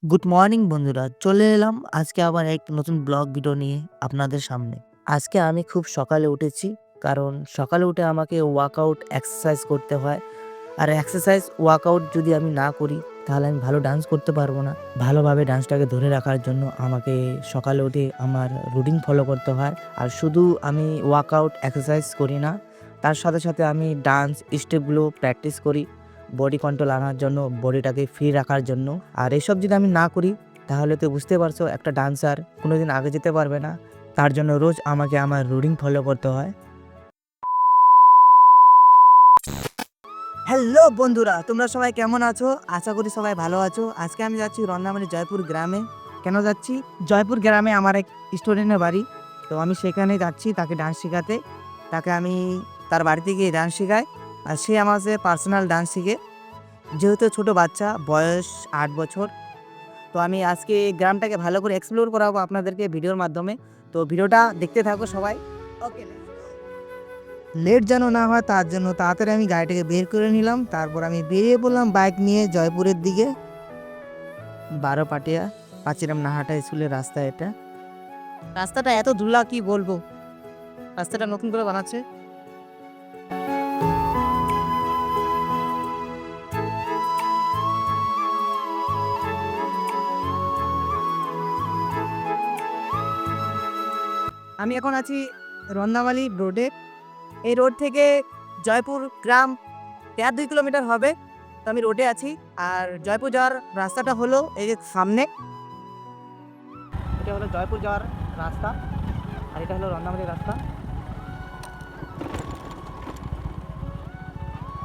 Good morning বন্ধুরা, চলে এলাম আজকে আবার এক নতুন ব্লগ ভিডিও নিয়ে আপনাদের সামনে। আজকে আমি খুব সকালে উঠেছি, কারণ সকালে উঠে আমাকে ওয়ার্কআউট এক্সারসাইজ করতে হয়। আর এক্সারসাইজ ওয়ার্কআউট যদি আমি না করি তাহলে আমি ভালো ডান্স করতে পারবো না। ভালোভাবে ডান্সটাকে ধরে রাখার জন্য আমাকে সকালে উঠে আমার রুটিন ফলো করতে হয়। আর শুধু আমি ওয়ার্কআউট এক্সারসাইজ করি না, তার সাথে সাথে আমি ডান্স স্টেপগুলো প্র্যাকটিস করি বডি কন্ট্রোল আনার জন্য, বডিটাকে ফ্রি রাখার জন্য। আর এসব যদি আমি না করি তাহলে তো বুঝতে পারছো, একটা ডান্সার কোনোদিন আগে যেতে পারবে না। তার জন্য রোজ আমাকে আমার রুটিন ফলো করতে হয়। হ্যালো বন্ধুরা, তোমরা সবাই কেমন আছো? আশা করি সবাই ভালো আছো। আজকে আমি যাচ্ছি রন্নামালী জয়পুর গ্রামে। কেন যাচ্ছি? জয়পুর গ্রামে আমার এক স্টুডেন্টের বাড়ি, তো আমি সেখানে যাচ্ছি তাকে ডান্স শেখাতে। তাকে আমি তার বাড়িতে গিয়ে ডান্স শেখাই, আর সে আমাকে পার্সোনাল ডান্স শিখে। যেহেতু ছোট বাচ্চা, বয়স 8 বছর, তো আমি আজকে গ্রামটাকে ভালো করে এক্সপ্লোর করাবো আপনাদেরকে ভিডিওর মাধ্যমে। তো ভিডিওটা দেখতে থাকো সবাই। ওকে, লেট যেন না হয় তার জন্য তাড়াতাড়ি আমি গাড়িটাকে বের করে নিলাম। তারপর আমি বেরিয়ে পড়লাম বাইক নিয়ে জয়পুরের দিকে। 12 পাটিয়া পাচিরাম নাহাটা স্কুলের রাস্তা এটা। রাস্তাটা এত ধুলা কি বলবো, রাস্তাটা নতুন করে বানাচ্ছে। আমি এখন আছি রন্নামালী রোডে। এই রোড থেকে জয়পুর গ্রাম 1.5-2 কিলোমিটার হবে। তো আমি রোডে আছি, আর জয়পুর যাওয়ার রাস্তাটা হলো এই যে সামনে। এটা হলো জয়পুর যাওয়ার রাস্তা, আর এটা হলো রন্নামালীর রাস্তা।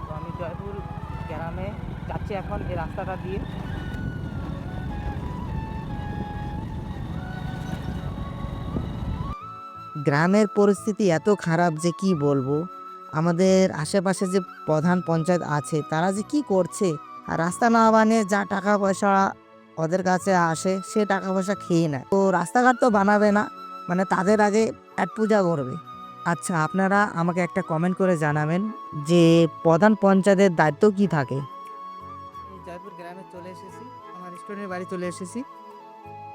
তো আমি জয়পুর গ্রামে যাচ্ছি এখন এই রাস্তাটা দিয়ে। গ্রামের পরিস্থিতি এত খারাপ যে কি বলবো। আমাদের আশেপাশে যে প্রধান পঞ্চায়েত আছে তারা যে কি করছে, আর রাস্তা না বানিয়ে যা টাকা পয়সা ওদের কাছে আসে সে টাকা পয়সা খেয়ে নেয়। তো রাস্তাঘাট তো বানাবে না, মানে তাদের আগে পেট পূজা করবে। আচ্ছা, আপনারা আমাকে একটা কমেন্ট করে জানাবেন যে প্রধান পঞ্চায়েতের দায়িত্ব কি থাকে। জয়পুর গ্রামে চলে এসেছি, আমার স্টুডেন্টের বাড়ি চলে এসেছি,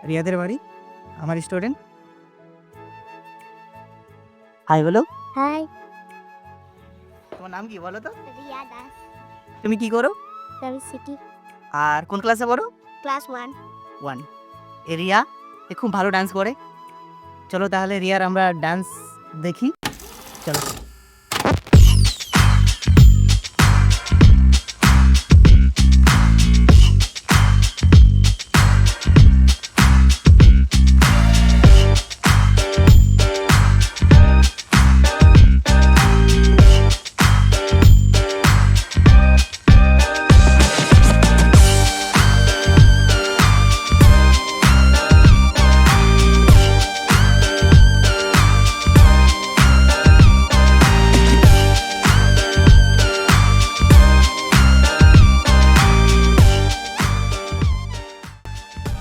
রিয়াদের বাড়ি, আমার স্টুডেন্ট। হাই বলো। হাই, তোমার নাম কি বলো তো? রিয়া দাস। তুমি কি করো আমি সিটি আর কোন ক্লাসে পড়ো? ক্লাস 1। 1। রিয়া এ খুব ভালো ডান্স করে। চলো তাহলে রিয়ার আমরা ডান্স দেখি। চলো।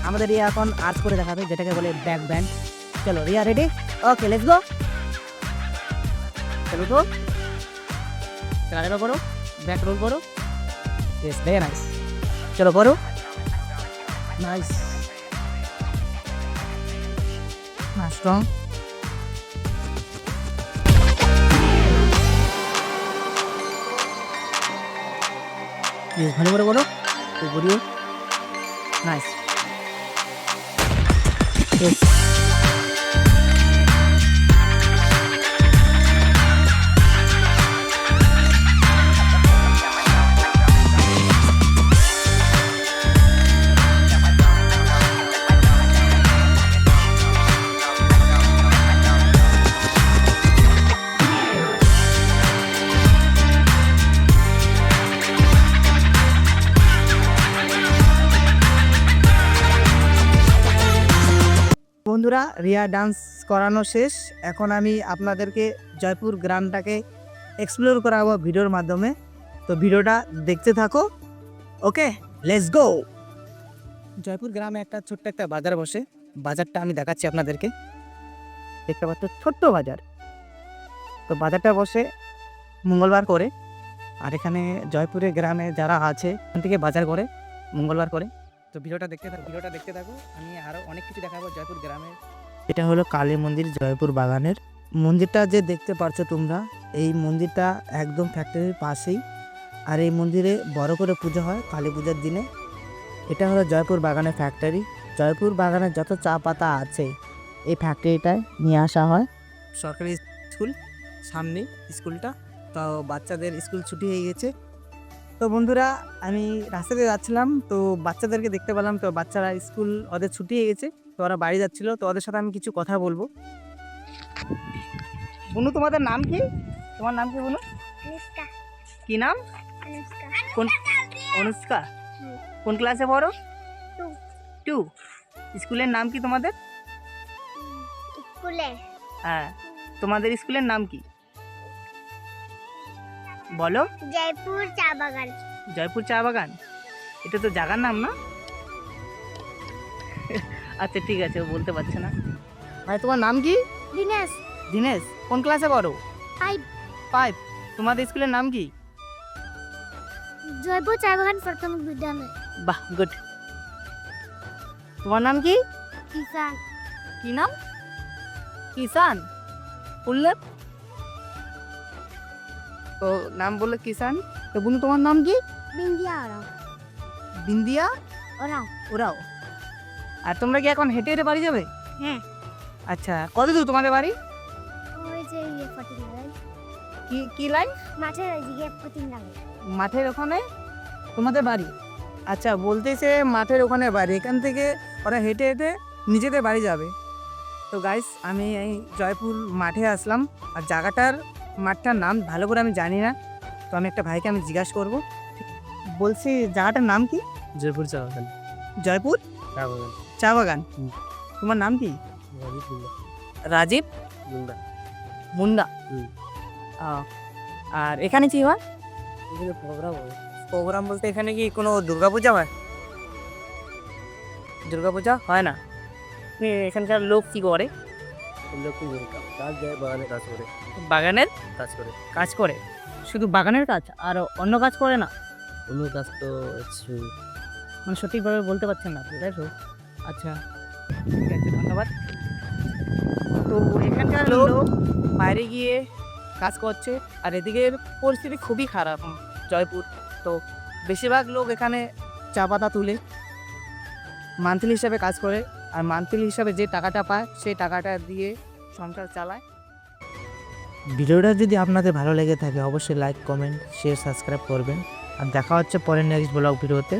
আমাদের রিয়া এখন আর্ট করে দেখাবে, যেটাকে বলে ব্যাক ব্যান্ড। চলো Riya, ready? Okay, let's go. চলো তো, চলো করো, ব্যাক রোল করো। Yes, very nice. চলো করো, নাইস, স্ট্রং। ইয়েস, ভালো করে করো, ঘুরিও, নাইস। ইয়েস। বন্ধুরা, রিয়া ডান্স করানো শেষ। এখন আমি আপনাদেরকে জয়পুর গ্রামটাকে এক্সপ্লোর করাবো ভিডিওর মাধ্যমে। তো ভিডিওটা দেখতে থাকো। ওকে, লেটস গো। জয়পুর গ্রামে একটা ছোট্ট একটা বাজার বসে। বাজারটা আমি দেখাচ্ছি আপনাদেরকে। দেখতে পাচ্ছ, ছোট্ট বাজার। তো বাজারটা বসে মঙ্গলবার করে, আর এখানে জয়পুরের গ্রামে যারা আছে এখান থেকে বাজার করে মঙ্গলবার করে। তো ভিডিওটা দেখতে থাকো আমি আরও অনেক কিছু দেখাবো জয়পুর গ্রামে। এটা হলো কালী মন্দির জয়পুর বাগানের। মন্দিরটা যে দেখতে পাচ্ছ তোমরা, এই মন্দিরটা একদম ফ্যাক্টরির পাশেই। আর এই মন্দিরে বড় করে পুজো হয় কালী পূজার দিনে। এটা হলো জয়পুর বাগানের ফ্যাক্টরি। জয়পুর বাগানের যত চা পাতা আছে এই ফ্যাক্টরিটায় নিয়ে আসা হয়। সরকারি স্কুল সামনে স্কুলটা, তো বাচ্চাদের স্কুল ছুটি হয়ে গেছে। তো বন্ধুরা আমি রাস্তাতে যাচ্ছিলাম, তো বাচ্চাদেরকে দেখতে পেলাম, তো বাচ্চারা স্কুল ওদের ছুটি হয়ে গেছে, তো ওরা বাড়ি যাচ্ছিল, তো ওদের সাথে আমি কিছু কথা বলবো। বুনু তোমাদের নাম কি? তোমার নাম কি বুনু? अनुष्का কি নাম? अनुष्का কোন? অনুষ্কা। কোন ক্লাসে পড়ো? 2। স্কুলের নাম কি তোমাদের? स्कूले হ্যাঁ, তোমাদের স্কুলের নাম কি বলো? जयपुर चा बागान জয়পুর চা বাগান। এটা তো জায়গার নাম না? আচ্ছা ঠিক আছে, ও বলতে পারছে না। ভাই তোমার নাম কি? दिनेश দিনেশ। কোন ক্লাসে পড়ো? 5 তোমাদের স্কুলের নাম কি? जयपुर चा बागान प्राथमिक विद्यालय বাহ, গুড। তোমার নাম কি? किसान কি নাম? কিষান। বললে তো নাম বললে কিষান। তো বলুন তোমার নাম কি? बिंदिया ओराव বিন্দিয়া ওরাও। আর তোমরা কি এখন হেঁটে হেঁটে বাড়ি যাবে? হ্যাঁ। আচ্ছা, কত দূর তোমাদের বাড়ি? ওই যে ইয়ে পটিং লাগাই কি কি লাইন? মাঠের ওইদিকে পটিং লাগাই মাঠের ওখানে তোমাদের বাড়ি? আচ্ছা, বলতেছে মাঠের ওখানে বাড়ি, এখান থেকে ওরা হেঁটে হেঁটে নিজেদের বাড়ি যাবে। তো গাইস আমি এই জয়পুর মাঠে আসলাম, আর জায়গাটার মাঠটার নাম ভালো করে আমি জানি না, তো আমি একটা ভাইকে আমি জিজ্ঞাসা করব। বলছি জায়গাটার নাম কি? জয়পুর চা বাগান। জয়পুর চা বাগান। চা বাগান। তোমার নাম কি? রাজীব মুন্ডা। আর এখানে কি হয়? এখানে প্রোগ্রাম হয়। প্রোগ্রাম বলতে এখানে কি কোনো দুর্গাপূজা হয়? দুর্গাপূজা হয় না। এখানকার লোক কি করে? কাজ যায়, বাগানে কাজ করে। বাগানের কাজ করে। কাজ করে? শুধু বাগানের কাজ আর অন্য কাজ করে না? অন্য কাজ তো হচ্ছে মানে সঠিকভাবে বলতে পারছেন না, তাই তো? আচ্ছা ঠিক আছে, ধন্যবাদ। তো এখানকার লোক বাইরে গিয়ে কাজ করছে, আর এদিকের পরিস্থিতি খুবই খারাপ জয়পুর। তো বেশিরভাগ লোক এখানে চা পাতা তুলে মান্থলি হিসাবে কাজ করে, আর মান্থলি হিসাবে যে টাকাটা পায় সেই টাকাটা দিয়ে সংসার চালায়। ভিডিওটা যদি আপনাদের ভালো লেগে থাকে অবশ্যই লাইক, কমেন্ট, শেয়ার, সাবস্ক্রাইব করবেন। আর দেখা হচ্ছে পরের নেক্সট ব্লগ ভিডিওতে।